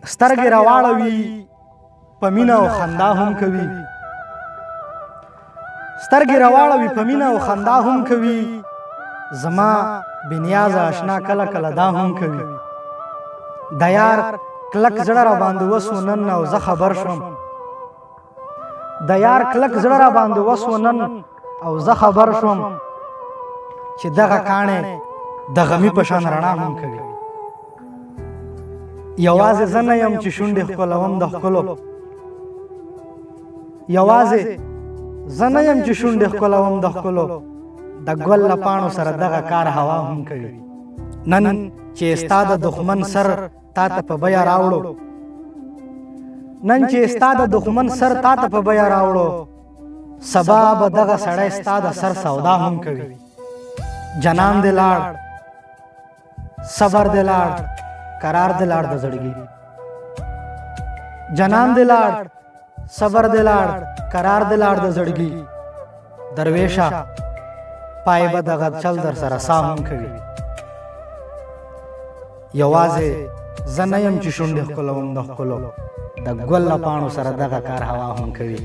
سترګې راواړوي په مینه او خندا هم کوي، سترګې راواړوي په مینه او خندا هم کوي، زما بنیاز آشنا کله کله دا هم کوي. د یار کلک زړه را باندې وسو نن او زه خبر شوم، د یار کلک زړه را باندې وسو نن او زه خبر شوم چې دغه کاڼې د غمی په شان رڼا هم کوي. یوازې زه نه یم چې شونډې ښکلوم د ښکلو، یوازې زه نه یم چې شونډې ښکلوم د ښکلو، د ګل له پاڼو سره دغه کار هوا هم کوي. نن چې ستا د دښمن سر تا ته په بیه راوړو، نن چې ستا د دښمن سر تا ته په بیه راوړو، سبا به دغه سړی ستا د سر سودا هم کوي. جنان دې لاړ، صبر دې لاړ، قرار دې لاړ د زړګي، جنان دې لاړ، صبر دې لاړ، قرار دې لاړ د زړګي. درویشه پای به دغه چل در سره سا هم کوي. یوازې زه نه یم چې شونډې ښکلوم د ښکلو، د ګل له پاڼو سره دغه کار هوا هم کوي.